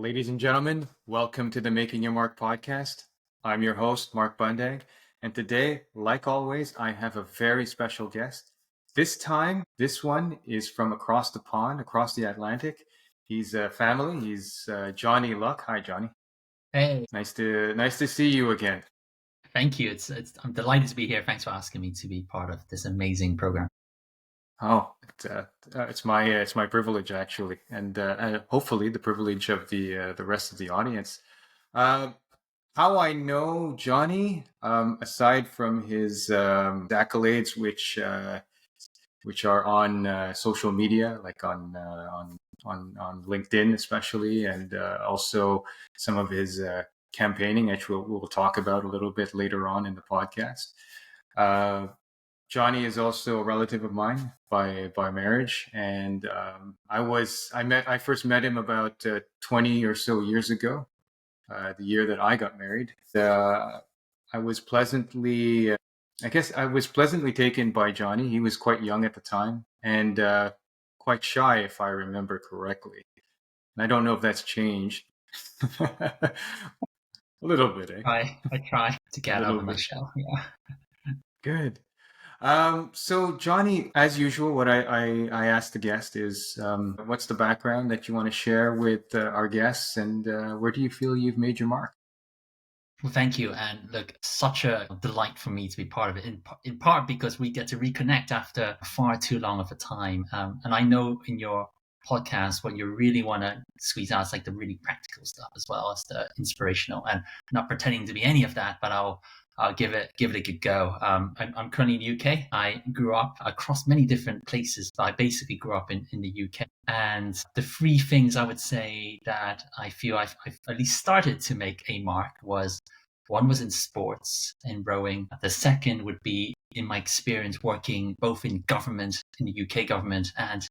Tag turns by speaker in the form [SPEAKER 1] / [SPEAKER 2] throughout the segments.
[SPEAKER 1] Ladies and gentlemen, welcome to the Making Your Mark podcast. I'm your host, Mark Bundang, and today, like always, I have a very special guest. This time, this one is from across the pond, across the Atlantic. He's a family. He's Johnny Luk. Hi, Johnny.
[SPEAKER 2] Hey,
[SPEAKER 1] Nice to see you again.
[SPEAKER 2] thank you. I'm delighted to be here. Thanks for asking me to be part of this amazing program.
[SPEAKER 1] Oh, it's my privilege actually, and hopefully the privilege of the rest of the audience. Uh, How I know Johnny, aside from his accolades, which are on social media, like on LinkedIn especially, and also some of his campaigning, which we'll talk about a little bit later on in the podcast. Uh, Johnny is also a relative of mine by marriage, and I first met him about 20 or so years ago, the year that I got married. I was pleasantly, I guess I was pleasantly taken by Johnny. He was quite young at the time and quite shy, if I remember correctly. And I don't know if that's changed. A little bit, eh?
[SPEAKER 2] I try to
[SPEAKER 1] A
[SPEAKER 2] get out
[SPEAKER 1] little
[SPEAKER 2] of my
[SPEAKER 1] bit.
[SPEAKER 2] shell. Yeah.
[SPEAKER 1] Good. So Johnny, as usual, what I ask the guest is, what's the background that you want to share with our guests, and where do you feel you've made your mark?
[SPEAKER 2] Well, thank you. And look, such a delight for me to be part of it, in part because we get to reconnect after far too long of a time. And I know in your podcast, what you really want to squeeze out is like the really practical stuff as well as the inspirational. And not pretending to be any of that, but I'll give it a good go. I'm currently in the UK. I grew up across many different places, but I basically grew up in the UK. And the three things I would say that I feel I've at least started to make a mark was one was in sports, in rowing. The second would be in my experience working both in government, in the UK government, and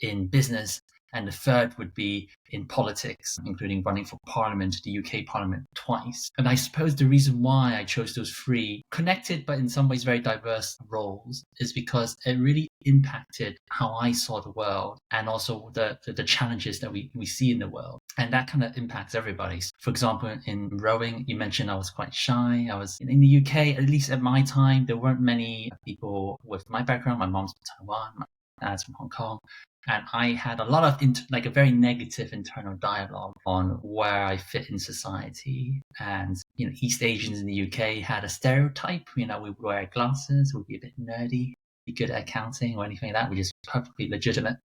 [SPEAKER 2] in business. And the third would be in politics, including running for Parliament, the UK Parliament, twice. And I suppose the reason why I chose those three connected, but in some ways very diverse roles, is because it really impacted how I saw the world and also the challenges that we see in the world. And that kind of impacts everybody. For example, in rowing, you mentioned I was quite shy. I was in the UK, at least at my time, there weren't many people with my background. My mom's from Taiwan, my dad's from Hong Kong. And I had a lot of like a very negative internal dialogue on where I fit in society. And East Asians in the UK had a stereotype. We would wear glasses, we'd be a bit nerdy, be good at accounting or anything like that, which is perfectly legitimate.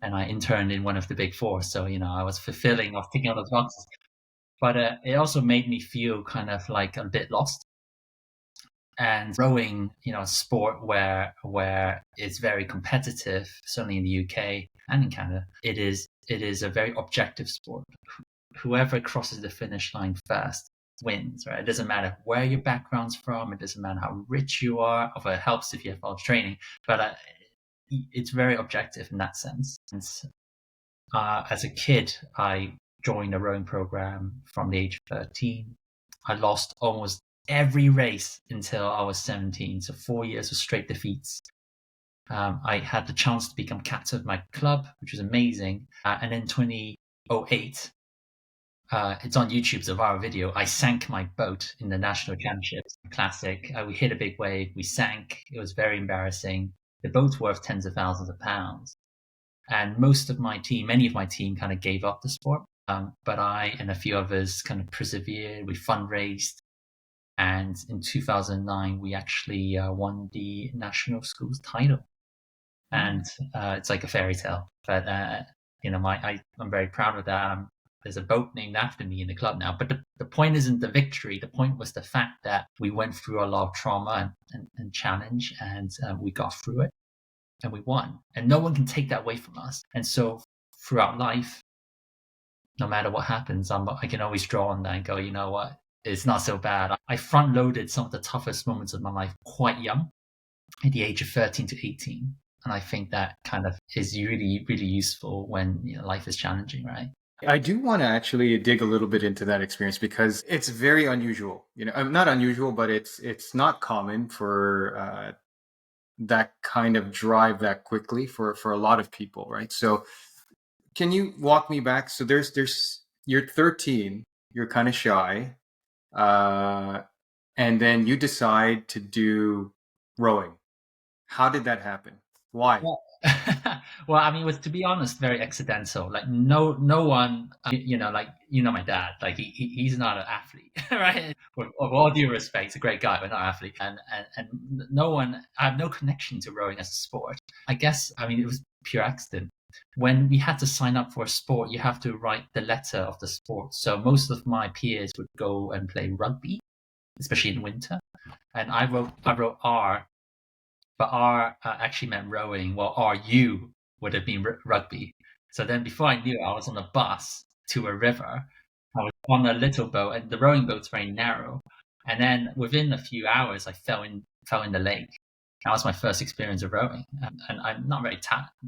[SPEAKER 2] And I interned in one of the big four, so I was fulfilling of ticking all those boxes. But it also made me feel kind of like a bit lost. And rowing, a sport where it's very competitive, certainly in the UK and in Canada, it is a very objective sport. Whoever crosses the finish line first wins, right? It doesn't matter where your background's from. It doesn't matter how rich you are. Although it helps if you have a lot of training, but it's very objective in that sense. And as a kid, I joined a rowing program from the age of 13. I lost almost every race until I was 17. So 4 years of straight defeats. I had the chance to become captain of my club, which was amazing. And in 2008, it's on YouTube, it's a viral video. I sank my boat in the national championships classic. We hit a big wave. We sank. It was very embarrassing. The boat's worth tens of thousands of pounds. And many of my team kind of gave up the sport. But I and a few others kind of persevered. We fundraised. And in 2009, we actually won the national schools title. And it's like a fairy tale. But, I'm very proud of that. There's a boat named after me in the club now. But the point isn't the victory. The point was the fact that we went through a lot of trauma and challenge, and we got through it. And we won. And no one can take that away from us. And so throughout life, no matter what happens, I can always draw on that and go, you know what? It's not so bad. I front loaded some of the toughest moments of my life quite young, at the age of 13 to 18. And I think that kind of is really, really useful when life is challenging, right?
[SPEAKER 1] I do want to actually dig a little bit into that experience because it's very unusual. Not unusual, but it's not common for that kind of drive that quickly for a lot of people, right? So can you walk me back? So there's you're 13, you're kind of shy, uh, and then you decide to do rowing. How did that happen? Why?
[SPEAKER 2] Well, well, I mean, it was, to be honest, very accidental. Like no one, like my dad, like he's not an athlete, right? With all due respect, he's a great guy, but not an athlete. And no one, I have no connection to rowing as a sport. I guess, I mean, it was pure accident. When we had to sign up for a sport, you have to write the letter of the sport. So most of my peers would go and play rugby, especially in winter, and I wrote R, but R actually meant rowing. Well, RU would have been rugby. So then before I knew it, I was on a bus to a river. I was on a little boat, and the rowing boat's very narrow. And then within a few hours, I fell in the lake. That was my first experience of rowing, and I'm not very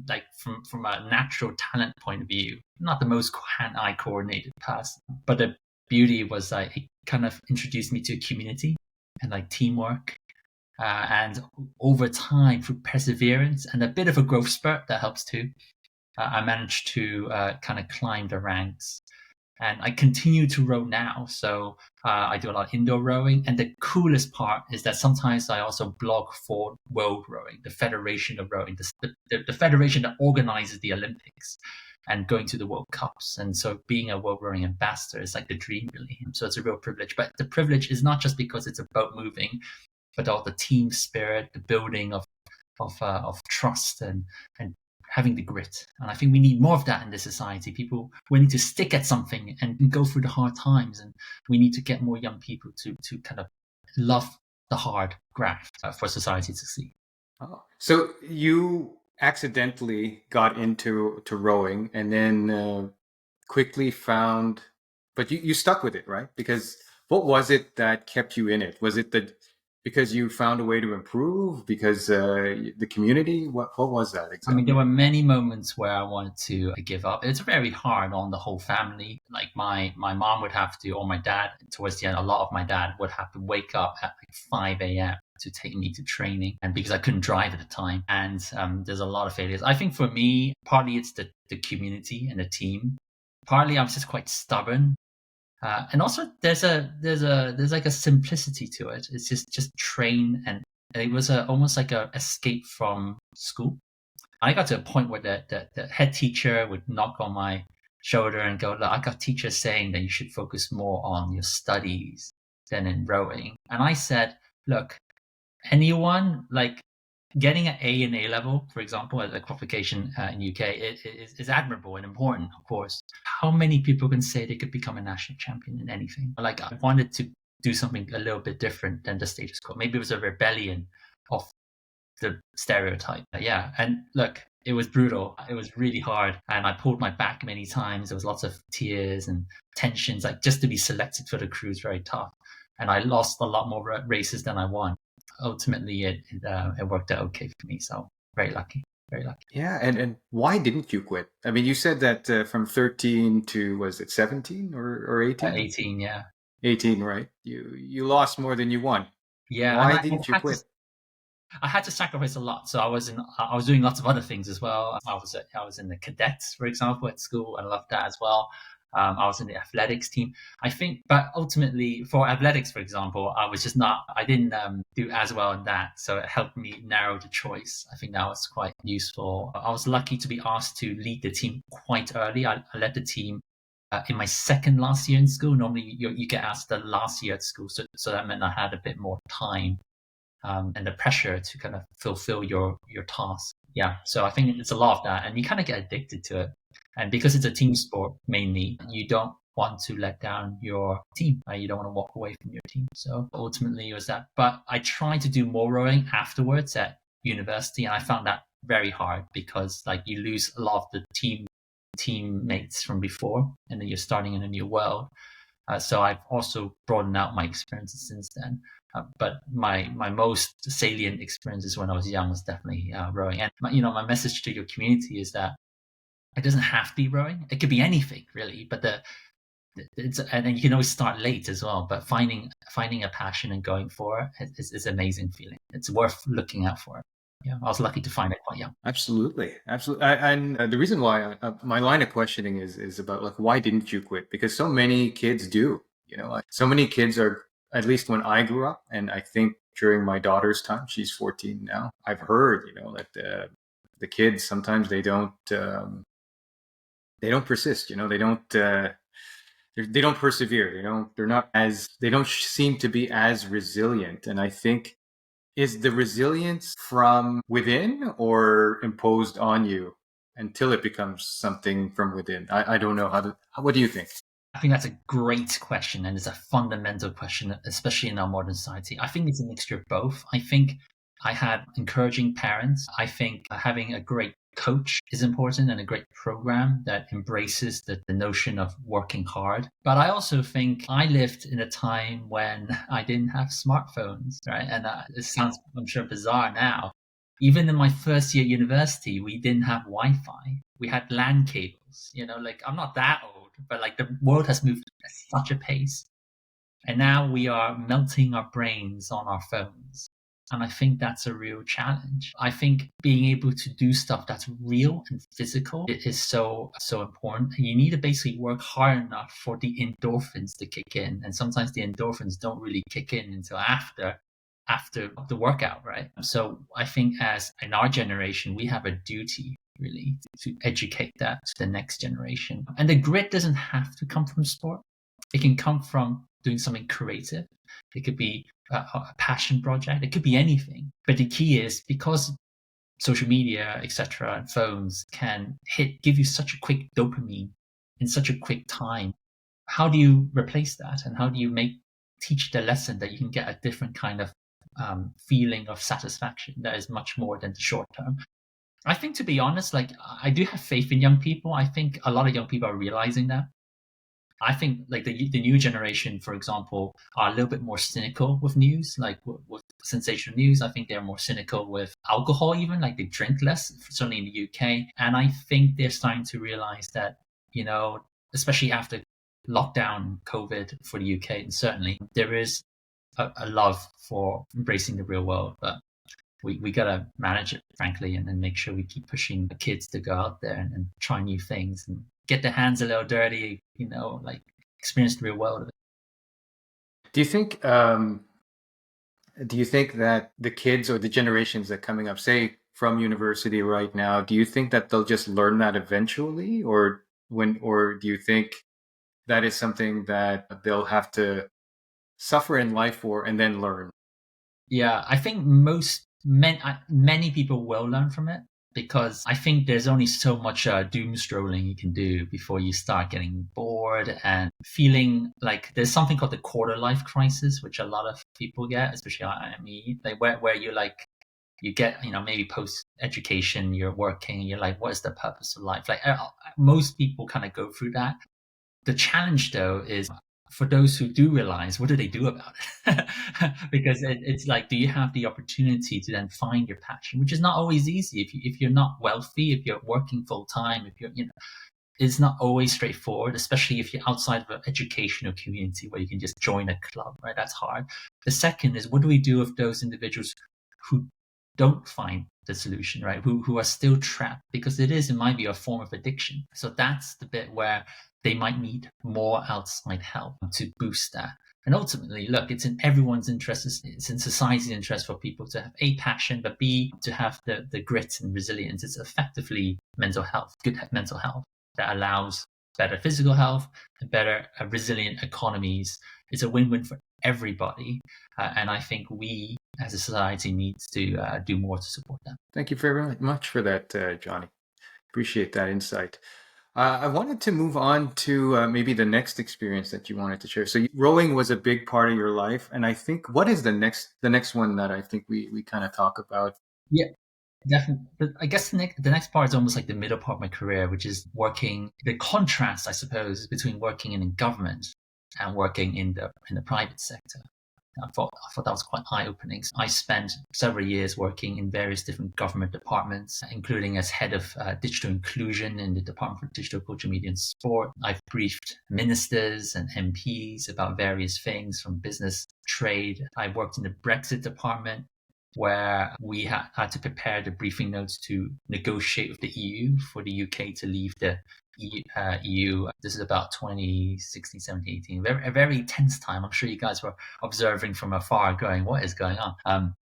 [SPEAKER 2] like from a natural talent point of view, not the most hand-eye coordinated person. But the beauty was like it kind of introduced me to community and like teamwork, and over time, through perseverance and a bit of a growth spurt that helps too, I managed to kind of climb the ranks. And I continue to row now. So I do a lot of indoor rowing. And the coolest part is that sometimes I also blog for World Rowing, the Federation of Rowing, the federation that organizes the Olympics and going to the World Cups. And so being a World Rowing ambassador is like the dream, really. So it's a real privilege. But the privilege is not just because it's a boat moving, but all the team spirit, the building of trust and having the grit. And I think we need more of that in this society. People willing to stick at something and go through the hard times. And we need to get more young people to kind of love the hard graft for society to succeed.
[SPEAKER 1] Oh. So you accidentally got into rowing and then quickly found, but you stuck with it, right? Because what was it that kept you in it? Was it that because you found a way to improve? Because the community? What was that
[SPEAKER 2] I mean, there
[SPEAKER 1] exactly?
[SPEAKER 2] were many moments where I wanted to give up. It's very hard on the whole family. Like my mom would have to, or my dad, towards the end, a lot of my dad would have to wake up at like 5 a.m. to take me to training, and because I couldn't drive at the time. And there's a lot of failures. I think for me, partly it's the community and the team. Partly I was just quite stubborn. And also there's like a simplicity to it. It's just train, and it was almost like a escape from school. I got to a point where the head teacher would knock on my shoulder and go, "Look, I got teachers saying that you should focus more on your studies than in rowing." And I said, "Look, anyone like getting an A in A level, for example, as a qualification in UK, is admirable and important, of course. How many people can say they could become a national champion in anything? Like I wanted to do something a little bit different than the status quo. Maybe it was a rebellion of the stereotype. Yeah, and look, it was brutal. It was really hard, and I pulled my back many times. There was lots of tears and tensions. Like just to be selected for the crew is very tough, and I lost a lot more races than I won. Ultimately, it worked out okay for me. So very lucky, very lucky.
[SPEAKER 1] Yeah, and why didn't you quit? I mean, you said that from 13 to, was it 17 or 18?
[SPEAKER 2] 18, yeah,
[SPEAKER 1] 18, right? You lost more than you won.
[SPEAKER 2] yeah, and
[SPEAKER 1] Why
[SPEAKER 2] I
[SPEAKER 1] didn't you
[SPEAKER 2] had to
[SPEAKER 1] quit?
[SPEAKER 2] I had to sacrifice a lot. So I was doing lots of other things as well. I was in the cadets, for example, at school. I loved that as well. I was in the athletics team. I think, but ultimately for athletics, for example, I didn't do as well in that. So it helped me narrow the choice. I think that was quite useful. I was lucky to be asked to lead the team quite early. I led the team in my second last year in school. Normally you get asked the last year at school. So that meant I had a bit more time, and the pressure to kind of fulfill your task. Yeah, so I think it's a lot of that, and you kind of get addicted to it. And because it's a team sport mainly, you don't want to let down your team. You don't want to walk away from your team. So ultimately, it was that. But I tried to do more rowing afterwards at university, and I found that very hard because like you lose a lot of the teammates from before, and then you're starting in a new world. So I've also broadened out my experiences since then. But my most salient experiences when I was young was definitely rowing. And my message to your community is that it doesn't have to be rowing. It could be anything really. But and then you can always start late as well. But finding a passion and going for it is an amazing feeling. It's worth looking out for. Yeah, I was lucky to find it quite young.
[SPEAKER 1] Absolutely, absolutely. And the reason why my line of questioning is about like why didn't you quit? Because so many kids do. You know, like, so many kids are. At least when I grew up, and I think during my daughter's time, she's 14 now. I've heard, you know, that the kids sometimes they don't persist. You know, they don't persevere. You know, they don't seem to be as resilient. And I think is the resilience from within or imposed on you until it becomes something from within? I don't know what do you think?
[SPEAKER 2] I think that's a great question, and it's a fundamental question, especially in our modern society. I think it's a mixture of both. I think I had encouraging parents. I think having a great coach is important and a great program that embraces the notion of working hard. But I also think I lived in a time when I didn't have smartphones, right? And it sounds, I'm sure, bizarre now. Even in my first year at university, we didn't have Wi-Fi. We had LAN cables. You know, like I'm not that old, but like the world has moved at such a pace, and now we are melting our brains on our phones. And I think that's a real challenge. I think being able to do stuff that's real and physical is so important. And you need to basically work hard enough for the endorphins to kick in. And sometimes the endorphins don't really kick in until after the workout, right? So I think as in our generation, we have a duty really to educate that to the next generation. And the grit doesn't have to come from sport. It can come from doing something creative. It could be a passion project. It could be anything. But the key is because social media, etc., and phones can give you such a quick dopamine in such a quick time. How do you replace that? And how do you teach the lesson that you can get a different kind of feeling of satisfaction that is much more than the short term? I think, to be honest, like I do have faith in young people. I think a lot of young people are realizing that. I think like the new generation, for example, are a little bit more cynical with news, like with sensational news. I think they're more cynical with alcohol, even like they drink less, certainly in the UK. And I think they're starting to realize that, you know, especially after lockdown, COVID for the UK, and certainly there is a love for embracing the real world. But we got to manage it, frankly, and then make sure we keep pushing the kids to go out there and try new things and get their hands a little dirty, you know, like experience the real world of it.
[SPEAKER 1] Do you think that the kids or the generations that coming up, say from university right now, do you think that they'll just learn that eventually, or do you think that is something that they'll have to suffer in life for and then learn?
[SPEAKER 2] Yeah, I think many people will learn from it, because I think there's only so much doom scrolling you can do before you start getting bored and feeling like there's something called the quarter life crisis, which a lot of people get, especially me, like where you like you get, you know, maybe post education, you're working, you're like, what is the purpose of life? Like most people kind of go through that. The challenge, though, is for those who do realize, what do they do about it? Because it's like, do you have the opportunity to then find your passion, which is not always easy if you're not wealthy, if you're working full time, if you're, you know, it's not always straightforward, especially if you're outside of an educational community where you can just join a club, right? That's hard. The second is, what do we do with those individuals who don't find the solution, right? Who are still trapped, because it is, in my view, a form of addiction. So that's the bit where they might need more outside help to boost that. And ultimately, look, it's in everyone's interest, it's in society's interest for people to have A, passion, but B, to have the grit and resilience. It's effectively mental health, good mental health that allows better physical health and better resilient economies. It's a win-win for everybody. And I think we as a society needs to do more to support that.
[SPEAKER 1] Thank you very much for that, Johnny. Appreciate that insight. I wanted to move on to maybe the next experience that you wanted to share. So rowing was a big part of your life, and I think what is the next one that I think we kind of talk about?
[SPEAKER 2] Yeah, definitely. But I guess the next part is almost like the middle part of my career, which is working. The contrast, I suppose, between working in government and working in the private sector. I thought that was quite eye-opening. I spent several years working in various different government departments, including as head of digital inclusion in the Department for Digital Culture, Media and Sport. I've briefed ministers and MPs about various things from business, trade. I worked in the Brexit department. where we had to prepare the briefing notes to negotiate with the EU for the UK to leave the EU. This is about 2016, 17, 18. A very tense time. I'm sure you guys were observing from afar going, what is going on?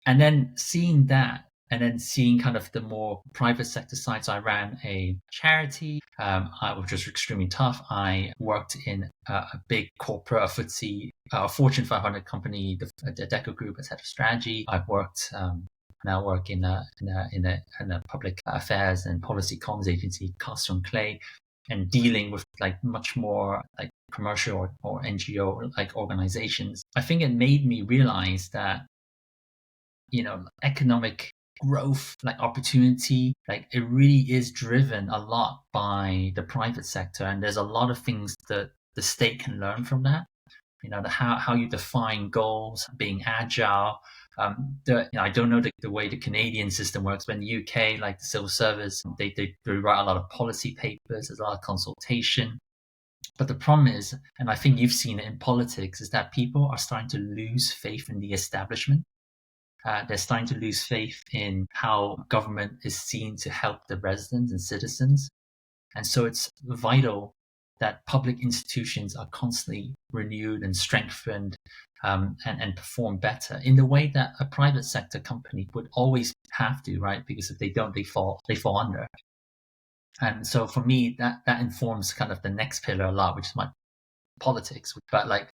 [SPEAKER 2] And then seeing that, and then seeing kind of the more private sector side. So I ran a charity, which was extremely tough. I worked in a big corporate, a Fortune 500 company, the Deco Group, as head of strategy. I've worked now work in a public affairs and policy comms agency, Castle and Clay, and dealing with like much more like commercial or NGO like organizations. I think it made me realize that, you know, economic growth, like opportunity, like it really is driven a lot by the private sector, and there's a lot of things that the state can learn from that. You know, how you define goals, being agile. I don't know the way the Canadian system works, but in the UK, like the civil service, they write a lot of policy papers, there's a lot of consultation. But the problem is, and I think you've seen it in politics, is that people are starting to lose faith in the establishment. They're starting to lose faith in how government is seen to help the residents and citizens. And so it's vital that public institutions are constantly renewed and strengthened, and perform better in the way that a private sector company would always have to, right? Because if they don't, they fall under. And so for me, that informs kind of the next pillar a lot, which is my politics. But like,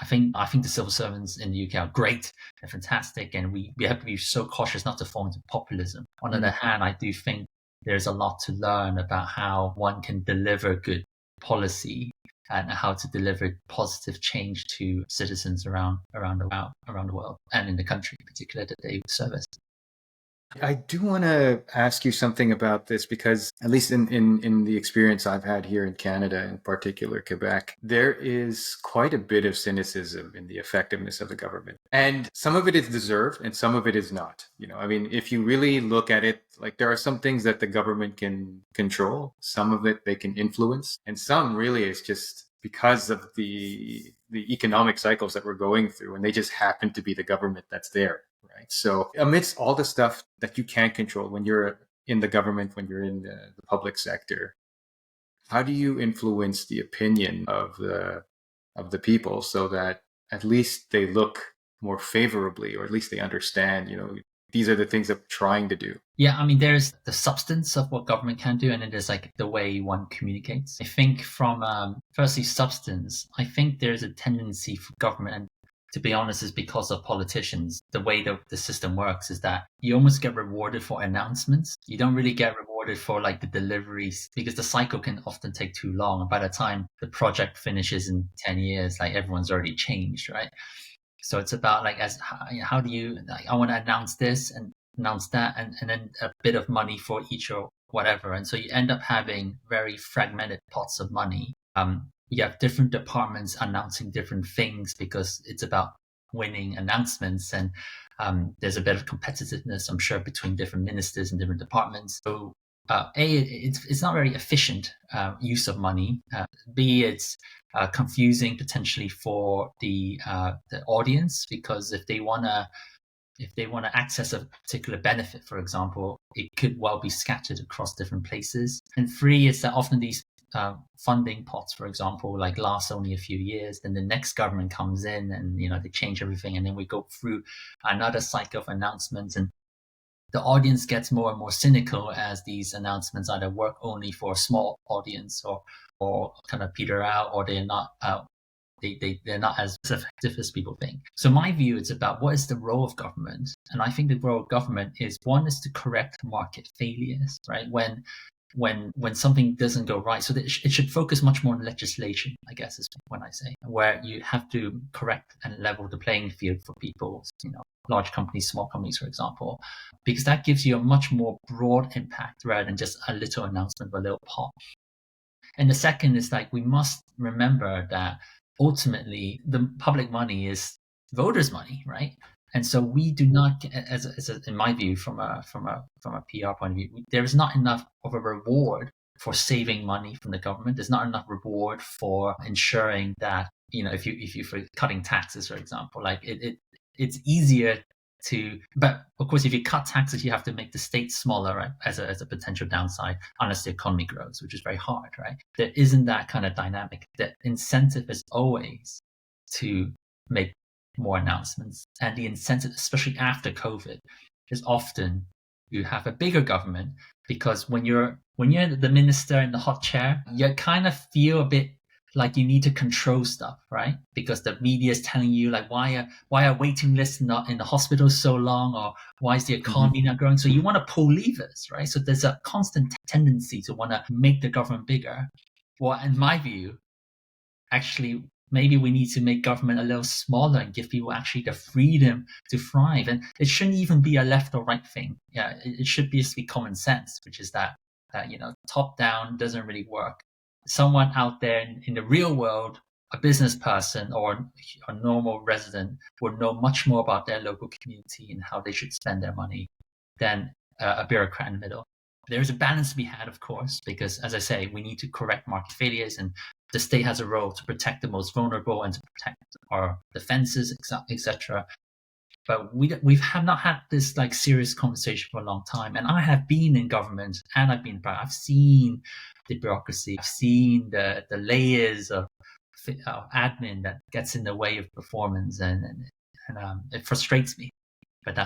[SPEAKER 2] I think the civil servants in the UK are great, they're fantastic, and we have to be so cautious not to fall into populism. On the other hand, I do think there's a lot to learn about how one can deliver good policy and how to deliver positive change to citizens around the world and in the country in particular that they service.
[SPEAKER 1] I do want to ask you something about this because, at least in the experience I've had here in Canada, in particular Quebec, there is quite a bit of cynicism in the effectiveness of the government. And some of it is deserved and some of it is not. You know, I mean, if you really look at it, like there are some things that the government can control, some of it they can influence, and some really is just because of the economic cycles that we're going through, and they just happen to be the government that's there. Right. So amidst all the stuff that you can't control when you're in the government, when you're in the public sector, how do you influence the opinion of the people so that at least they look more favorably, or at least they understand, you know, these are the things that we're trying to do?
[SPEAKER 2] Yeah, I mean, there's the substance of what government can do, and then there's like the way one communicates. I think from firstly substance, I think there's a tendency for government, and to be honest, is because of politicians. The way the system works is that you almost get rewarded for announcements. You don't really get rewarded for like the deliveries, because the cycle can often take too long. And by the time the project finishes in 10 years, like everyone's already changed, right? So it's about like, how do you, like, I want to announce this and announce that, and then a bit of money for each or whatever. And so you end up having very fragmented pots of money. You have different departments announcing different things because it's about winning announcements, and there's a bit of competitiveness, I'm sure, between different ministers and different departments. So it's not very efficient use of money. B, it's confusing potentially for the audience, because if they want to access a particular benefit, for example, it could well be scattered across different places. And three is that often these funding pots, for example, like last only a few years, then the next government comes in and, you know, they change everything, and then we go through another cycle of announcements, and the audience gets more and more cynical as these announcements either work only for a small audience or kind of peter out, or they're not they're not as effective as people think. So my view is about what is the role of government, and I think the role of government is, one, is to correct market failures, right? When something doesn't go right, so that it should focus much more on legislation, I guess, is when I say, where you have to correct and level the playing field for people, you know, large companies, small companies, for example, because that gives you a much more broad impact rather than just a little announcement or a little pot. And the second is, like, we must remember that ultimately the public money is voters' money, right? And so we do not, in my view, from a PR point of view, there is not enough of a reward for saving money from the government. There's not enough reward for ensuring that, you know, if you for cutting taxes, for example, like it's easier but of course, if you cut taxes, you have to make the state smaller, right? As a potential downside, unless the economy grows, which is very hard, right? There isn't that kind of dynamic. The incentive is always to make more announcements. And the incentive, especially after COVID, is often you have a bigger government, because when you're the minister in the hot chair, you kind of feel a bit like you need to control stuff, right? Because the media is telling you like why are waiting lists not in the hospital so long, or why is the economy not growing? So you want to pull levers, right? So there's a constant tendency to want to make the government bigger. Well, in my view, actually, maybe we need to make government a little smaller and give people actually the freedom to thrive. And it shouldn't even be a left or right thing. Yeah, it should just be common sense, which is that top down doesn't really work. Someone out there in the real world, a business person or a normal resident, would know much more about their local community and how they should spend their money than a bureaucrat in the middle. There's a balance to be had, of course, because, as I say, we need to correct market failures, and the state has a role to protect the most vulnerable and to protect our defenses, etc. But we have not had this like serious conversation for a long time. And I have been in government, and I've seen the bureaucracy, I've seen the layers of admin that gets in the way of performance, and it frustrates me. But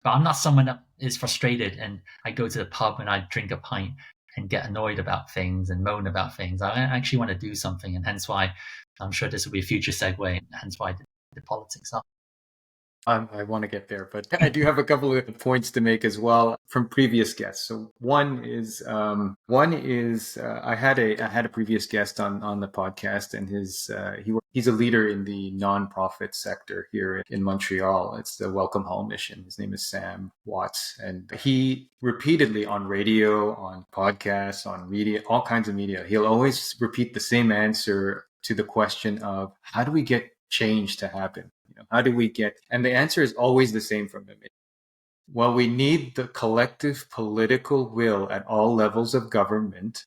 [SPEAKER 2] I'm not someone that is frustrated and I go to the pub and I drink a pint and get annoyed about things and moan about things. I actually want to do something, and hence why I'm sure this will be a future segue, and hence why the politics up.
[SPEAKER 1] I want to get there, but I do have a couple of points to make as well from previous guests. So one is I had a previous guest on the podcast, and he's a leader in the nonprofit sector here in Montreal. It's the Welcome Hall Mission. His name is Sam Watts, and he repeatedly on radio, on podcasts, on media, all kinds of media, he'll always repeat the same answer to the question of how do we get change to happen? How do we get, and the answer is always the same from him. Well, we need the collective political will at all levels of government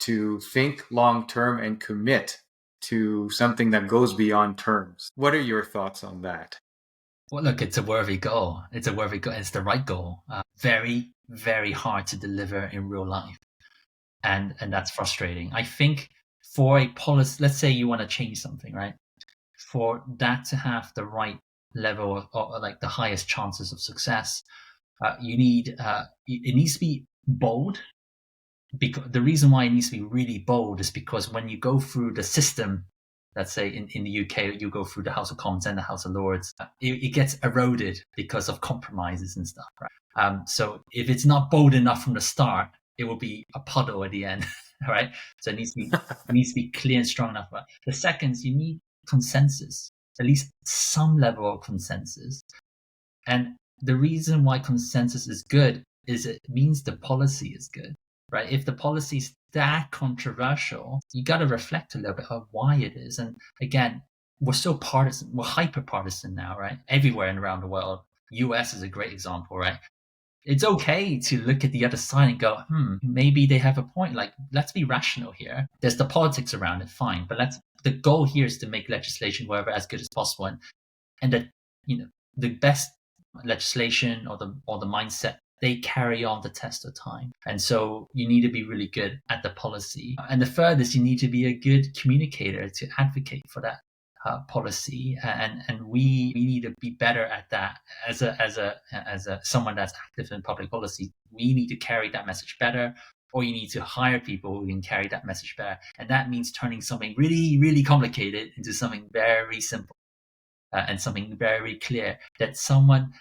[SPEAKER 1] to think long-term and commit to something that goes beyond terms. What are your thoughts on that?
[SPEAKER 2] Well, look, it's a worthy goal. It's the right goal. Very, very hard to deliver in real life. And that's frustrating. I think for a policy, let's say you want to change something, right? For that to have the right level or like the highest chances of success, it needs to be bold. Because the reason why it needs to be really bold is because when you go through the system, let's say in the UK, you go through the House of Commons and the House of Lords, it gets eroded because of compromises and stuff, right? So if it's not bold enough from the start, it will be a puddle at the end, right? So it needs to be clear and strong enough. The second is you need consensus, at least some level of consensus. And the reason why consensus is good is it means the policy is good, right? If the policy is that controversial, you got to reflect a little bit on why it is. And again, we're so partisan, we're hyper partisan now, right? Everywhere and around the world. US is a great example, right? It's okay to look at the other side and go, maybe they have a point. Like, let's be rational here. There's the politics around it, fine. But the goal here is to make legislation wherever as good as possible. And that, the best legislation or the mindset, they carry on the test of time. And so you need to be really good at the policy. And the third is you need to be a good communicator to advocate for that policy, and we need to be better at that as a someone that's active in public policy. We need to carry that message better, or you need to hire people who can carry that message better, and that means turning something really, really complicated into something very simple and something very clear that someone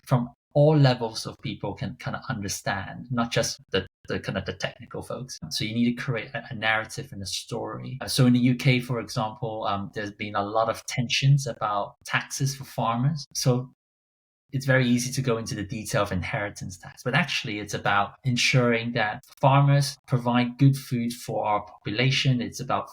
[SPEAKER 2] from all levels of people can kind of understand, not just the kind of the technical folks. So you need to create a narrative and a story. So in the UK, for example, there's been a lot of tensions about taxes for farmers. So it's very easy to go into the detail of inheritance tax, but actually it's about ensuring that farmers provide good food for our population. It's about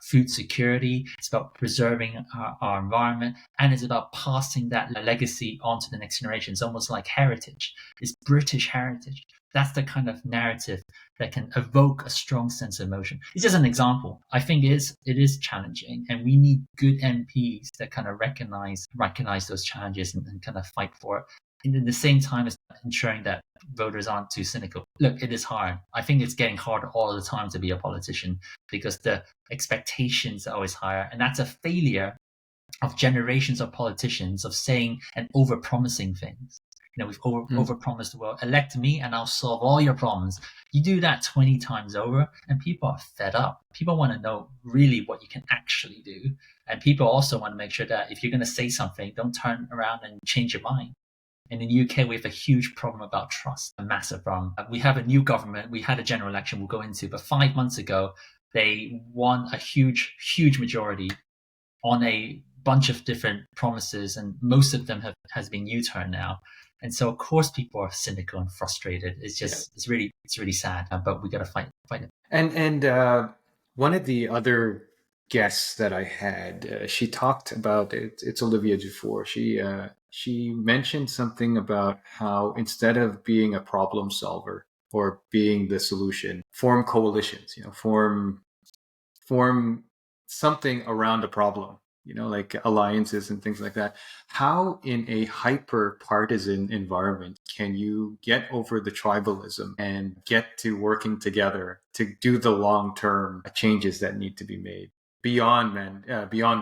[SPEAKER 2] food security, it's about preserving our environment, and it's about passing that legacy on to the next generation. It's almost like heritage. It's British heritage. That's the kind of narrative that can evoke a strong sense of emotion. It's just an example. I think it is challenging, and we need good MPs that kind of recognize those challenges and kind of fight for it. in the same time as ensuring that voters aren't too cynical. Look, it is hard. I think it's getting harder all the time to be a politician because the expectations are always higher. And that's a failure of generations of politicians of saying and over promising things. We've over promised the world, elect me and I'll solve all your problems. You do that 20 times over and people are fed up. People want to know really what you can actually do. And people also want to make sure that if you're going to say something, don't turn around and change your mind. And in the UK, we have a huge problem about trust, a massive problem. We have a new government. We had a general election we'll go into, but 5 months ago, they won a huge, huge majority on a bunch of different promises, and most of them has been U-turn now. And so, of course, people are cynical and frustrated. It's just, it's really sad. But we got to fight it.
[SPEAKER 1] And one of the other guests that I had, she talked about it. It's Olivia Dufour. She mentioned something about how instead of being a problem solver or being the solution, form coalitions. Form something around a problem. Like alliances and things like that. How in a hyper partisan environment can you get over the tribalism and get to working together to do the long-term changes that need to be made beyond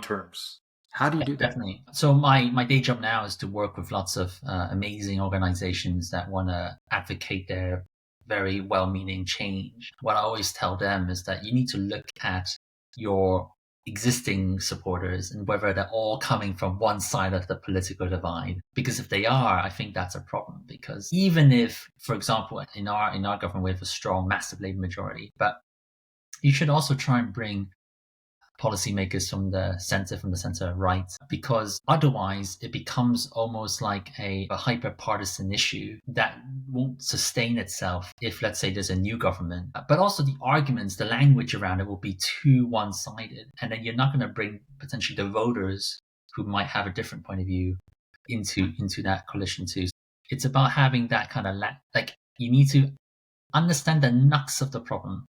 [SPEAKER 1] terms? How do you do that?
[SPEAKER 2] Definitely. So my day job now is to work with lots of amazing organizations that want to advocate their very well-meaning change. What I always tell them is that you need to look at your existing supporters and whether they're all coming from one side of the political divide. Because if they are, I think that's a problem. Because even if, for example, in our government, we have a strong, massive Labour majority, but you should also try and bring policymakers from the center right, because otherwise it becomes almost like a hyper partisan issue that won't sustain itself if, let's say, there's a new government. But also the arguments, the language around it will be too one-sided, and then you're not going to bring potentially the voters who might have a different point of view into that coalition too. It's about having that kind of you need to understand the nuts of the problem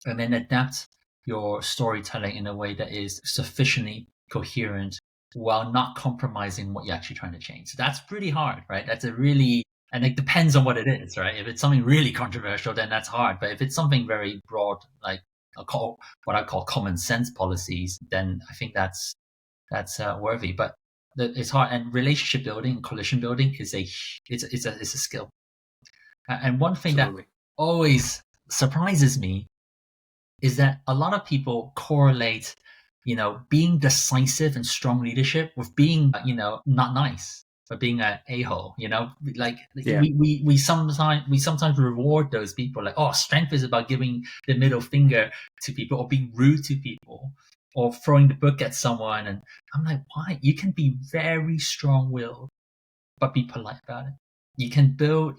[SPEAKER 2] and then adapt your storytelling in a way that is sufficiently coherent while not compromising what you're actually trying to change. So that's pretty hard, right? And it depends on what it is, right? If it's something really controversial, then that's hard. But if it's something very broad, like what I call common sense policies, then I think that's worthy. But it's hard. And relationship building, coalition building is a skill. And one thing
[SPEAKER 1] Absolutely.
[SPEAKER 2] that always surprises me is that a lot of people correlate, being decisive and strong leadership with being, not nice, or being an a-hole. We sometimes reward those people like, oh, strength is about giving the middle finger to people or being rude to people or throwing the book at someone. And I'm like, why? You can be very strong-willed, but be polite about it. You can build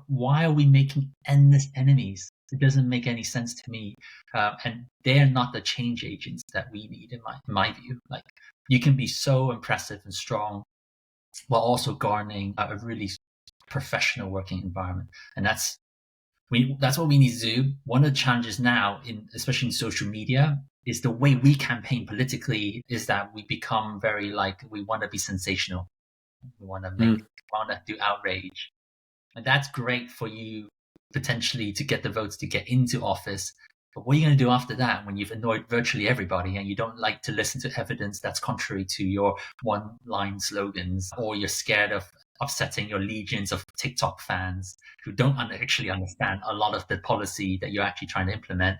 [SPEAKER 2] why are we making endless enemies? It doesn't make any sense to me, and they're not the change agents that we need, in my view. Like, you can be so impressive and strong while also garnering a really professional working environment, and that's what we need to do. One of the challenges now, especially in social media, is the way we campaign politically is that we become very we want to be sensational, we want to do outrage, and that's great for you potentially to get the votes to get into office. But what are you going to do after that when you've annoyed virtually everybody and you don't like to listen to evidence that's contrary to your one-line slogans, or you're scared of upsetting your legions of TikTok fans who don't actually understand a lot of the policy that you're actually trying to implement,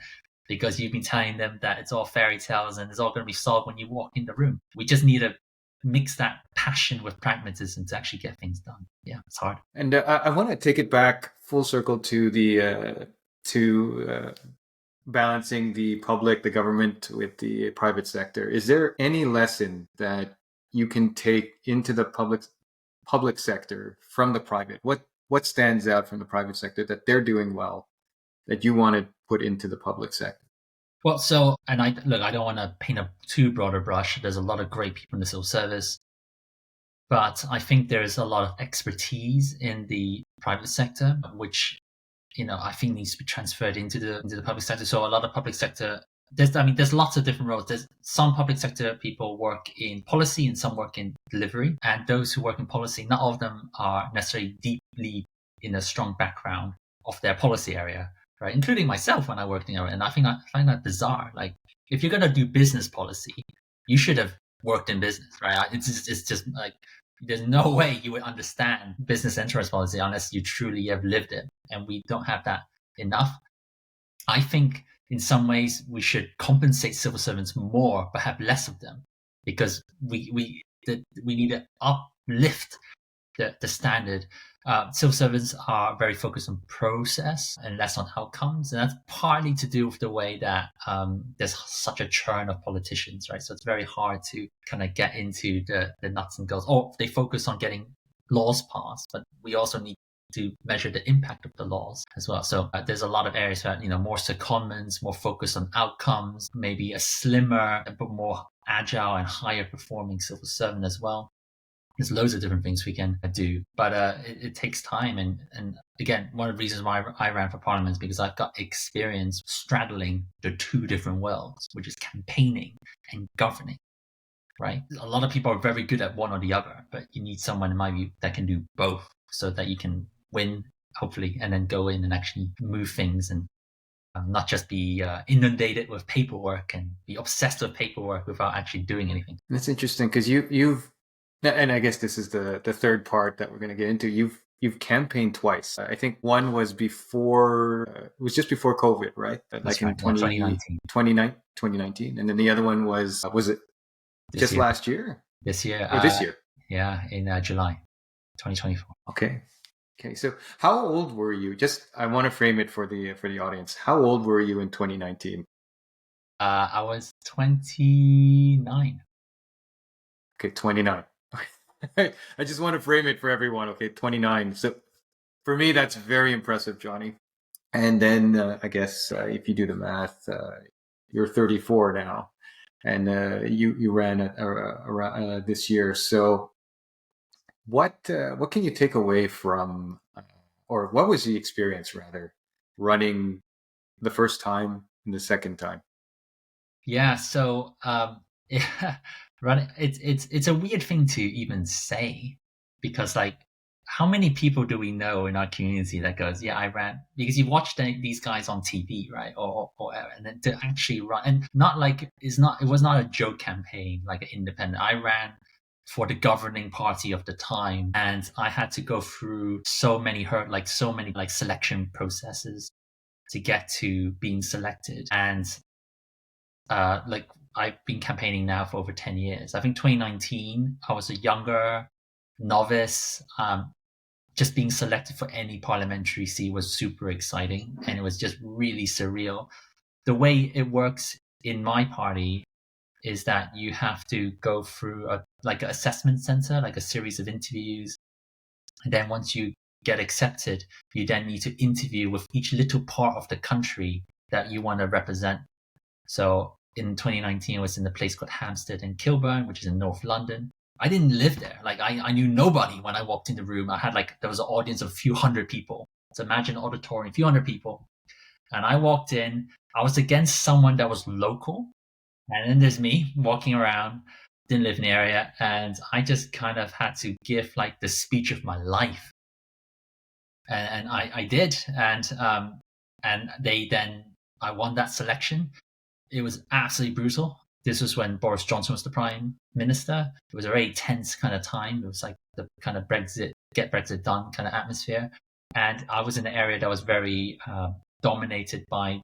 [SPEAKER 2] because you've been telling them that it's all fairy tales and it's all going to be solved when you walk in the room. We just need to mix that passion with pragmatism to actually get things done. Yeah, it's hard.
[SPEAKER 1] And I want to take it back full circle to the balancing the government with the private sector. Is there any lesson that you can take into the public sector from the private? What stands out from the private sector that they're doing well that you want to put into the public sector?
[SPEAKER 2] Well, I don't want to paint a too broad a brush. There's a lot of great people in the civil service, but I think there's a lot of expertise in the private sector, which I think needs to be transferred into the public sector. So a lot of public sector there's lots of different roles. There's some public sector people work in policy and some work in delivery. And those who work in policy, not all of them are necessarily deeply in a strong background of their policy area, right? Including myself when I worked in it. And I find that bizarre. Like, if you're gonna do business policy, you should have worked in business, right? It's just like, there's no way you would understand business enterprise policy unless you truly have lived it. And we don't have that enough. I think in some ways we should compensate civil servants more, but have less of them, because we need to uplift the standard. Civil servants are very focused on process and less on outcomes, and that's partly to do with the way that there's such a churn of politicians, right? So it's very hard to kind of get into the nuts and bolts. Or they focus on getting laws passed, but we also need to measure the impact of the laws as well. So there's a lot of areas where, more secondments, more focus on outcomes, maybe a slimmer but more agile and higher performing civil servant as well. There's loads of different things we can do, but it takes time. And again, one of the reasons why I ran for parliament is because I've got experience straddling the two different worlds, which is campaigning and governing, right? A lot of people are very good at one or the other, but you need someone, in my view, that can do both so that you can win, hopefully, and then go in and actually move things and not just be inundated with paperwork and be obsessed with paperwork without actually doing anything.
[SPEAKER 1] That's interesting because you've, and I guess this is the third part that we're going to get into. You've campaigned twice. I think one was before, it was just before COVID, right?
[SPEAKER 2] That's
[SPEAKER 1] like
[SPEAKER 2] right,
[SPEAKER 1] in 2019. And then the other one was it
[SPEAKER 2] this
[SPEAKER 1] just
[SPEAKER 2] year.
[SPEAKER 1] last year?
[SPEAKER 2] This year.
[SPEAKER 1] Or this year?
[SPEAKER 2] Yeah, in July 2024.
[SPEAKER 1] Okay. So how old were you? I want to frame it for the audience. How old were you in 2019?
[SPEAKER 2] I was 29.
[SPEAKER 1] Okay, 29. I just want to frame it for everyone. Okay, 29. So for me, that's very impressive, Johnny. And then I guess if you do the math, you're 34 now, and you ran around this year. So what can you take away from, or what was the experience rather, running the first time and the second time?
[SPEAKER 2] Yeah. So it's a weird thing to even say, because like, how many people do we know in our community that goes, yeah, I ran, because you watch these guys on TV, right? Or and then to actually run, and not like, it was not a joke campaign like an independent. I ran for the governing party of the time, and I had to go through so many selection processes to get to being selected. And I've been campaigning now for over 10 years. I think 2019, I was a younger novice. Just being selected for any parliamentary seat was super exciting, and it was just really surreal. The way it works in my party is that you have to go through an assessment center, like a series of interviews. And then once you get accepted, you then need to interview with each little part of the country that you want to represent. So in 2019, I was in a place called Hampstead and Kilburn, which is in North London. I didn't live there. Like, I knew nobody when I walked in the room. I had there was an audience of a few hundred people. So imagine an auditorium, a few hundred people. And I walked in, I was against someone that was local. And then there's me walking around, didn't live in the area. And I just kind of had to give the speech of my life. And I did. And I won that selection. It was absolutely brutal. This was when Boris Johnson was the Prime Minister. It was a very tense kind of time. It was like the kind of get Brexit done kind of atmosphere. And I was in an area that was very dominated by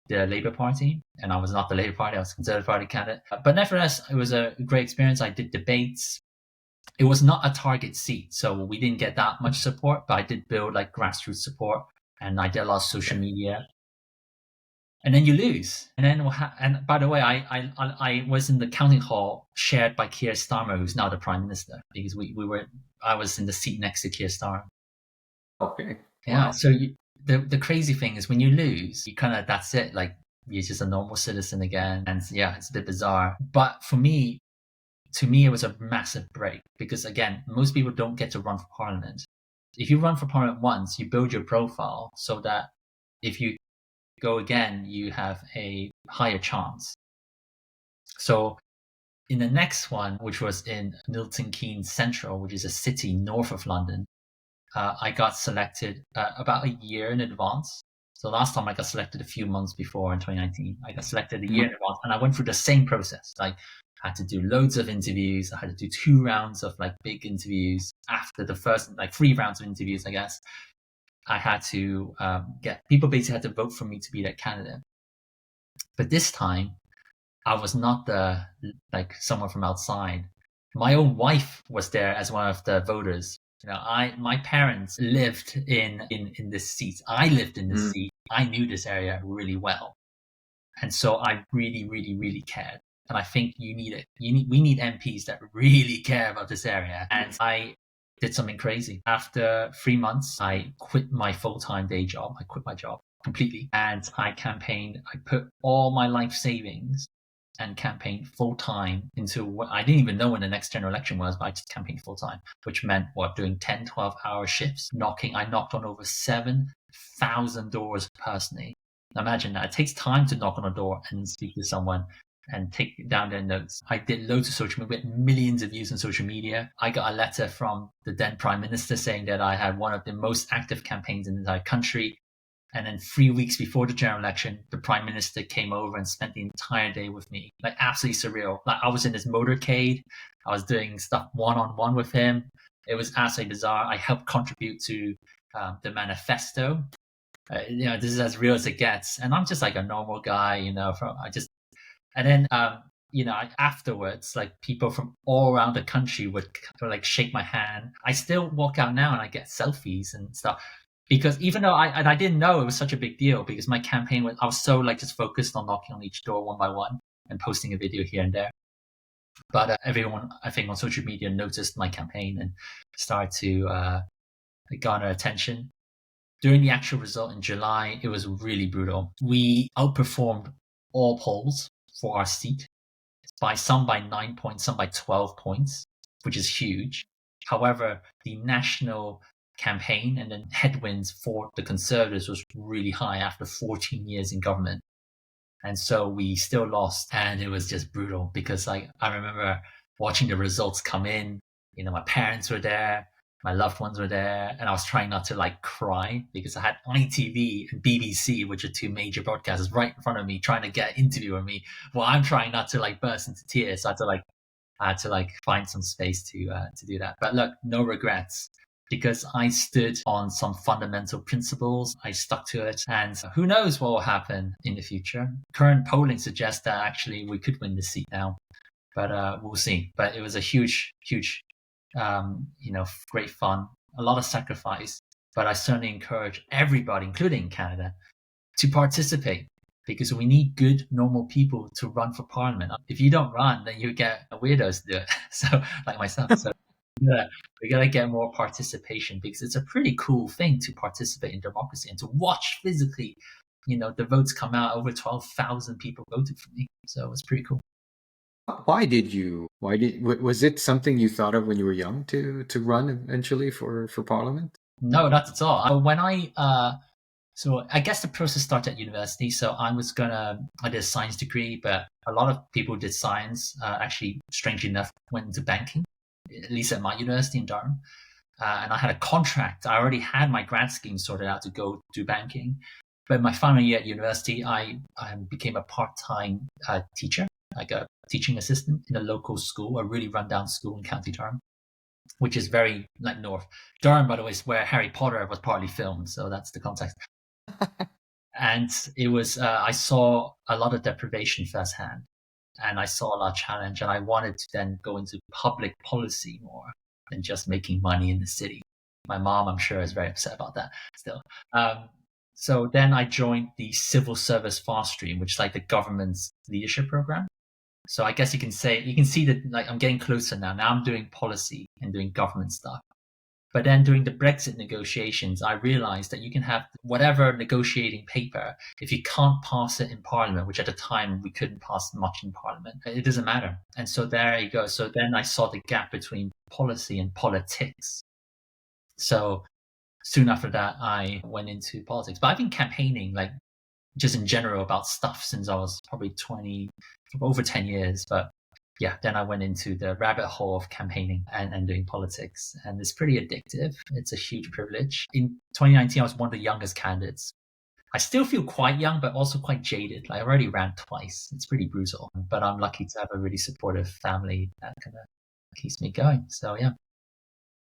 [SPEAKER 2] the Labour Party. And I was not the Labour Party, I was a Conservative Party candidate. But nevertheless, it was a great experience. I did debates. It was not a target seat, so we didn't get that much support, but I did build grassroots support, and I did a lot of social media. And then you lose. And then, and by the way, I was in the counting hall shared by Keir Starmer, who's now the Prime Minister, because I was in the seat next to Keir Starmer.
[SPEAKER 1] Okay.
[SPEAKER 2] Yeah.
[SPEAKER 1] Wow.
[SPEAKER 2] So the crazy thing is when you lose, you kind of, that's it. Like, you're just a normal citizen again. And yeah, it's a bit bizarre. But to me, it was a massive break, because again, most people don't get to run for parliament. If you run for parliament once, you build your profile so that if you go again, you have a higher chance. So in the next one, which was in Milton Keynes Central, which is a city north of London, I got selected about a year in advance. So last time I got selected a few months before in 2019. I got selected a year in advance, and I went through the same process. Like, I had to do loads of interviews. I had to do 2 rounds of like big interviews after the first, like 3 rounds of interviews, I guess. I had to get people basically had to vote for me to be their candidate. But this time, I was not the like someone from outside. My own wife was there as one of the voters. My parents lived in this seat. I lived in this seat. I knew this area really well, and so I really, really, really cared. And I think we need MPs that really care about this area. And I did something crazy. After 3 months, I quit my full-time day job. I quit my job completely, and I campaigned. I put all my life savings and campaigned full-time into what I didn't even know when the next general election was, but I just campaigned full-time, which meant doing 10, 12-hour shifts, I knocked on over 7,000 doors personally. Imagine that. It takes time to knock on a door and speak to someone and take down their notes. I did loads of social media, millions of views on social media. I got a letter from the then Prime Minister saying that I had one of the most active campaigns in the entire country. And then 3 weeks before the general election, the Prime Minister came over and spent the entire day with me. Like, absolutely surreal. Like, I was in his motorcade. I was doing stuff one-on-one with him. It was absolutely bizarre. I helped contribute to the manifesto. This is as real as it gets. And I'm just like a normal guy, afterwards, like, people from all around the country would like shake my hand. I still walk out now and I get selfies and stuff. Because even though I didn't know it was such a big deal, because my campaign I was so like just focused on knocking on each door one by one and posting a video here and there. But everyone, I think, on social media noticed my campaign and started to garner attention. During the actual result in July, it was really brutal. We outperformed all polls for our seat some by 9 points, some by 12 points, which is huge. However, the national campaign and then headwinds for the Conservatives was really high after 14 years in government. And so we still lost, and it was just brutal because I remember watching the results come in. My parents were there, my loved ones were there, and I was trying not to like cry because I had ITV and BBC, which are 2 major broadcasters, right in front of me trying to get an interview with me. Well, I'm trying not to like burst into tears. So I had to find some space to do that. But look, no regrets, because I stood on some fundamental principles. I stuck to it, and who knows what will happen in the future. Current polling suggests that actually we could win the seat now, but we'll see. But it was a huge, great fun, a lot of sacrifice. But I certainly encourage everybody, including Canada, to participate, because we need good, normal people to run for parliament. If you don't run, then you get weirdos to do it. So, like myself. So we gotta get more participation, because it's a pretty cool thing to participate in democracy and to watch physically, the votes come out. Over 12,000 people voted for me. So it was pretty cool.
[SPEAKER 1] Was it something you thought of when you were young to run eventually for parliament?
[SPEAKER 2] No, not at all. So I guess the process started at university. So I did a science degree, but a lot of people who did science, actually, strangely enough, went into banking, at least at my university in Durham. And I had a contract. I already had my grad scheme sorted out to go do banking. But my final year at university, I became a part-time teacher, like a teaching assistant in a local school, a really rundown school in County Durham, which is very like north. Durham, by the way, is where Harry Potter was partly filmed. So that's the context. And it was, I saw a lot of deprivation firsthand, and I saw a lot of challenge, and I wanted to then go into public policy more than just making money in the city. My mom, I'm sure, is very upset about that still. So then I joined the civil service fast stream, which is like the government's leadership program. So I guess you can see that like I'm getting closer now. Now I'm doing policy and doing government stuff. But then during the Brexit negotiations, I realized that you can have whatever negotiating paper, if you can't pass it in Parliament, which at the time we couldn't pass much in Parliament, it doesn't matter. And so there you go. So then I saw the gap between policy and politics. So soon after that, I went into politics. But I've been campaigning like just in general about stuff since I was probably 20, over 10 years. But yeah, then I went into the rabbit hole of campaigning and doing politics. And it's pretty addictive. It's a huge privilege. In 2019, I was one of the youngest candidates. I still feel quite young, but also quite jaded. Like I already ran twice. It's pretty brutal, but I'm lucky to have a really supportive family that kind of keeps me going. So yeah,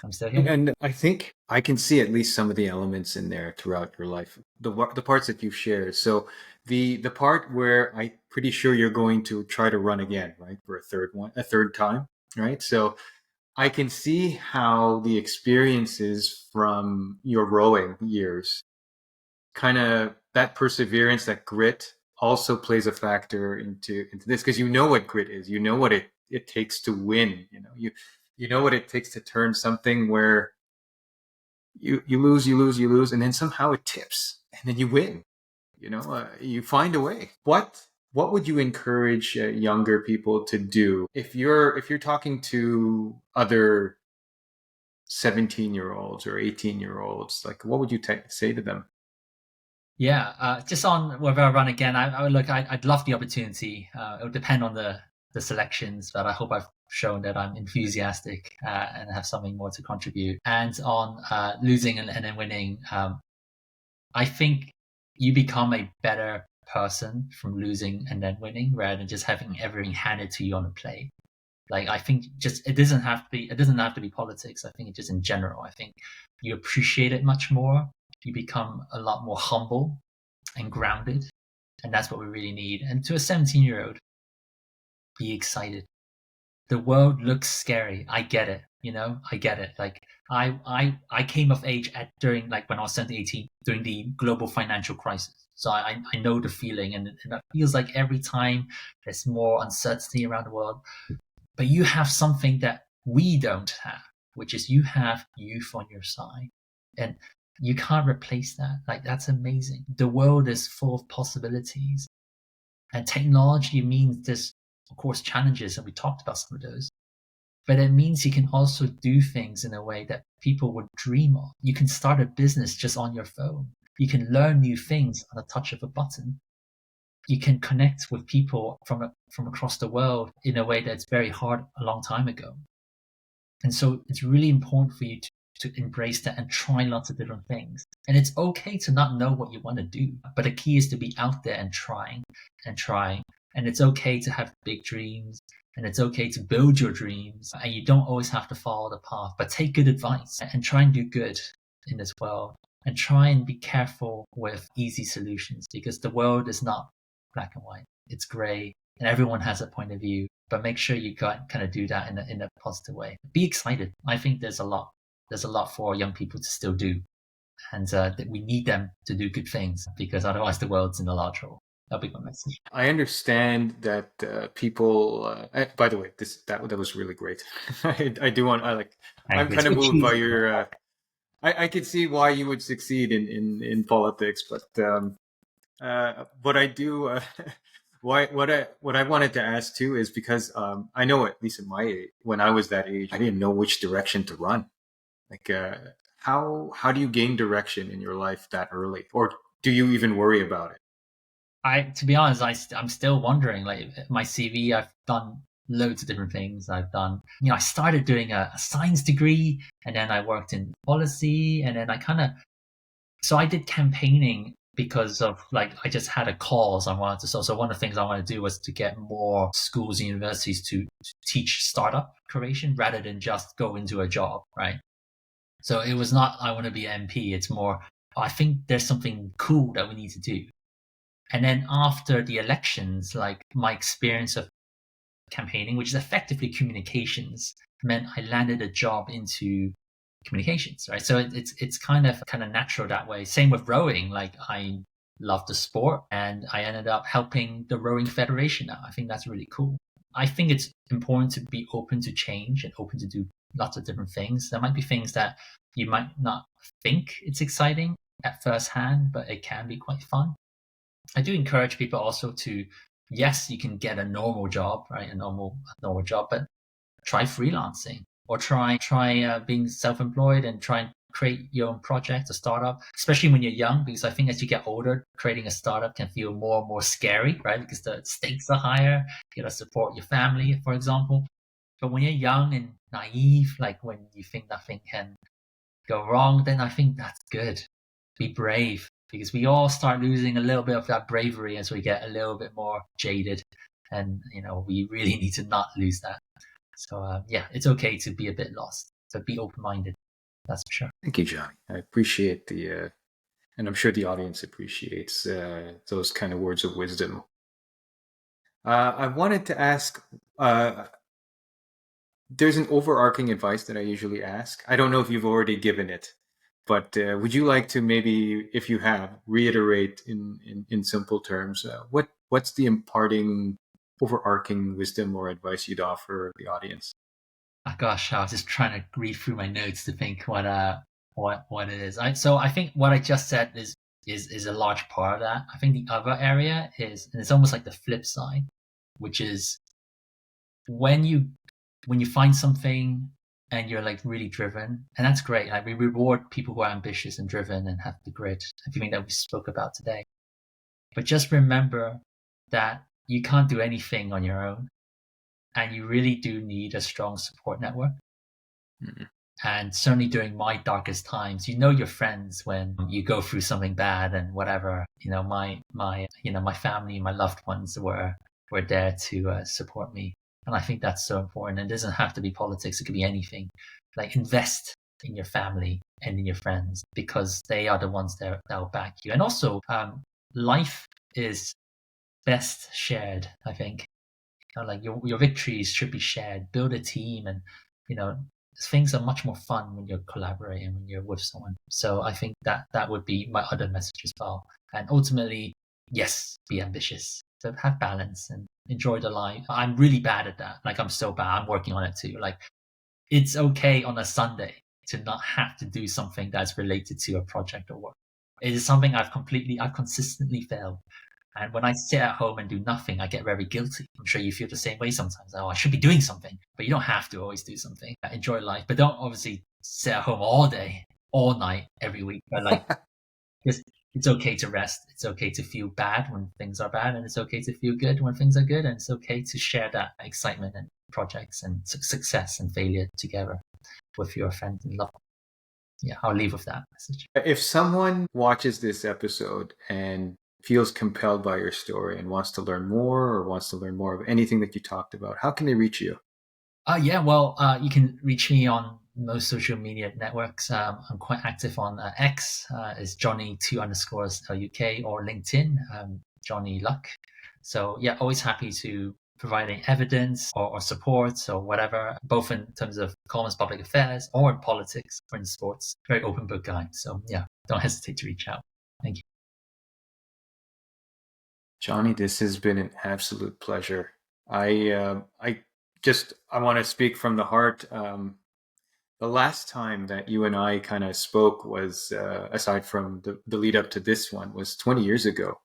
[SPEAKER 2] I'm still here.
[SPEAKER 1] And I think I can see at least some of the elements in there throughout your life, the parts that you've shared. So the part where I'm pretty sure you're going to try to run again, right, for a third time, right? So I can see how the experiences from your rowing years, kind of that perseverance, that grit, also plays a factor into this, because you know what grit is, you know what it takes to win. You know what it takes to turn something where you lose, and then somehow it tips, and then you win. You find a way. What would you encourage younger people to do if you're talking to other 17-year-olds or 18-year-olds? Like, what would you say to them?
[SPEAKER 2] Yeah, just on whether I run again, I would look. I'd love the opportunity. It would depend on the selections, but I hope I've shown that I'm enthusiastic and have something more to contribute. And on losing and then winning, I think you become a better person from losing and then winning rather than just having everything handed to you on a plate. Like I think just it doesn't have to be politics. I think it just in general. I think you appreciate it much more. You become a lot more humble and grounded, and that's what we really need. And to a 17-year-old, be excited. The world looks scary. I get it. I get it. Like I came of age during like when I was 17, 18 during the global financial crisis. So I know the feeling, and it feels like every time there's more uncertainty around the world. But you have something that we don't have, which is you have youth on your side. And you can't replace that. Like that's amazing. The world is full of possibilities. And technology means there's of course challenges, and we talked about some of those. But it means you can also do things in a way that people would dream of. You can start a business just on your phone. You can learn new things on a touch of a button. You can connect with people from across the world in a way that's very hard a long time ago. And so it's really important for you to embrace that and try lots of different things. And it's okay to not know what you want to do, but the key is to be out there and trying and trying. And it's okay to have big dreams, and it's okay to build your dreams, and you don't always have to follow the path, but take good advice and try and do good in this world, and try and be careful with easy solutions, because the world is not black and white. It's gray, and everyone has a point of view, but make sure you kind of do that in a positive way. Be excited. I think there's a lot for young people to still do, and that we need them to do good things, because otherwise the world's in a lot of trouble. That'll be my message.
[SPEAKER 1] I understand that people. By the way, that was really great. I do want. I'm kind of moved by your. I could see why you would succeed in politics, but I do. What I wanted to ask too is because I know at least at my age, when I was that age, I didn't know which direction to run. Like, how do you gain direction in your life that early, or do you even worry about it?
[SPEAKER 2] To be honest, I'm still wondering. Like my CV, I've done loads of different things. I've done, I started doing a science degree, and then I worked in policy, and then so I did campaigning because of I just had a cause I wanted to. So one of the things I wanted to do was to get more schools and universities to teach startup creation rather than just go into a job, right? So it was not, I want to be an MP. It's more, I think there's something cool that we need to do. And then after the elections, my experience of campaigning, which is effectively communications, meant I landed a job into communications, right? So it's kind of natural that way. Same with rowing. I love the sport, and I ended up helping the Rowing Federation now. I think that's really cool. I think it's important to be open to change and open to do lots of different things. There might be things that you might not think it's exciting at first hand, but it can be quite fun. I do encourage people also to, yes, you can get a normal job, right? A normal job, but try freelancing, or try being self-employed, and try and create your own project or startup, especially when you're young, because I think as you get older, creating a startup can feel more and more scary, right? Because the stakes are higher. You got to support your family, for example. But when you're young and naive, like when you think nothing can go wrong, then I think that's good. Be brave, because we all start losing a little bit of that bravery as we get a little bit more jaded, and we really need to not lose that. So yeah, it's okay to be a bit lost. So be open-minded. That's for sure.
[SPEAKER 1] Thank you, Johnny. I appreciate and I'm sure the audience appreciates those kind of words of wisdom. I wanted to ask. There's an overarching advice that I usually ask. I don't know if you've already given it, but would you like to maybe, if you have, reiterate in simple terms what's the imparting overarching wisdom or advice you'd offer the audience?
[SPEAKER 2] Oh, gosh, I was just trying to read through my notes to think what it is. So I think what I just said is a large part of that. I think the other area is, and it's almost like the flip side, which is when you find something and you're like really driven, and that's great. Like, we reward people who are ambitious and driven and have the grit, everything that we spoke about today. But just remember that you can't do anything on your own, and you really do need a strong support network.
[SPEAKER 1] Mm-hmm.
[SPEAKER 2] And certainly during my darkest times, your friends when you go through something bad and whatever. My family, my loved ones were there to support me. And I think that's so important. It doesn't have to be politics. It could be anything. Like, invest in your family and in your friends, because they are the ones that will back you. And also, life is best shared, I think. Like, your victories should be shared. Build a team, and things are much more fun when you're collaborating, when you're with someone. So I think that would be my other message as well. And ultimately, yes, be ambitious. So have balance and enjoy the life. I'm really bad at that. Like, I'm so bad. I'm working on it too. Like, it's okay on a Sunday to not have to do something that's related to a project or work. It is something I've consistently failed. And when I sit at home and do nothing, I get very guilty. I'm sure you feel the same way sometimes. Oh, I should be doing something. But you don't have to always do something. Enjoy life. But don't obviously sit at home all day, all night, every week. But like, it's okay to rest. It's okay to feel bad when things are bad. And it's okay to feel good when things are good. And it's okay to share that excitement and projects and success and failure together with your friends and loved ones. Yeah, I'll leave with that message.
[SPEAKER 1] If someone watches this episode and feels compelled by your story and wants to learn more, or wants to learn more of anything that you talked about, how can they reach you?
[SPEAKER 2] You can reach me on most social media networks. I'm quite active on X, is Johnny 2_UK, or LinkedIn, Johnny Luk. So yeah, always happy to providing evidence or support or whatever, both in terms of commerce, public affairs, or in politics, or in sports. Very open book guy. So yeah, don't hesitate to reach out. Thank you.
[SPEAKER 1] Johnny, this has been an absolute pleasure. I want to speak from the heart. The last time that you and I kind of spoke was, aside from the lead up to this one, was 20 years ago.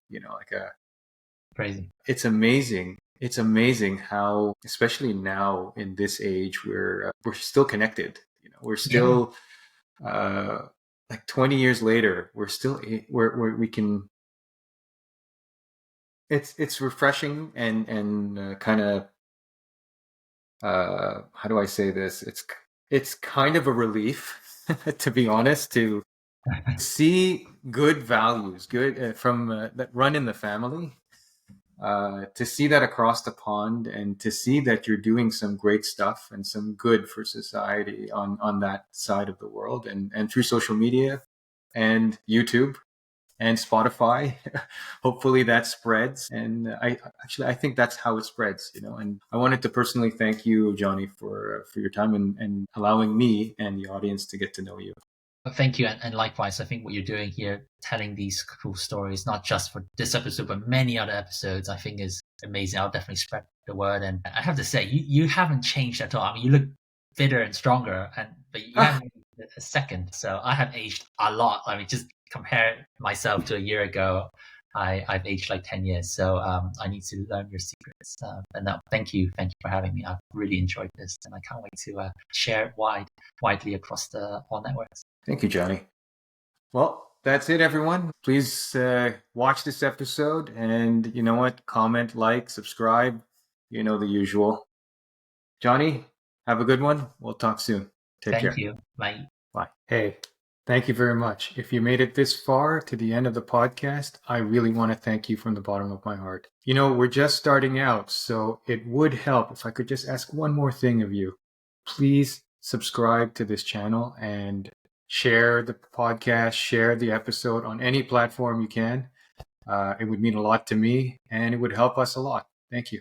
[SPEAKER 2] Crazy.
[SPEAKER 1] It's amazing. It's amazing how, especially now in this age, we're still connected. We're still like 20 years later. We're still we can. It's refreshing and kind of how do I say this? It's kind of a relief, to be honest, to see good values, good from that run in the family. To see that across the pond, and to see that you're doing some great stuff and some good for society on that side of the world, and through social media and YouTube and Spotify. Hopefully that spreads. And I think that's how it spreads, and I wanted to personally thank you, Johnny, for your time and allowing me and the audience to get to know you.
[SPEAKER 2] Thank you, and likewise, I think what you're doing here, telling these cool stories, not just for this episode, but many other episodes, I think is amazing. I'll definitely spread the word. And I have to say, you haven't changed at all. I mean, you look fitter and stronger, but you haven't aged a second. So I have aged a lot. I mean, just compare myself to a year ago, I've aged like 10 years. So I need to learn your secrets. And thank you for having me. I've really enjoyed this, and I can't wait to share it widely across all networks.
[SPEAKER 1] Thank you, Johnny. Well, that's it, everyone. Please watch this episode, and you know what? Comment, like, subscribe. You know the usual. Johnny, have a good one. We'll talk soon. Take
[SPEAKER 2] Thank
[SPEAKER 1] care.
[SPEAKER 2] you. Bye.
[SPEAKER 1] Bye. Hey, thank you very much. If you made it this far to the end of the podcast, I really want to thank you from the bottom of my heart. You know, we're just starting out, so it would help if I could just ask one more thing of you. Please subscribe to this channel and share the podcast, share the episode on any platform you can. It would mean a lot to me and it would help us a lot. Thank you.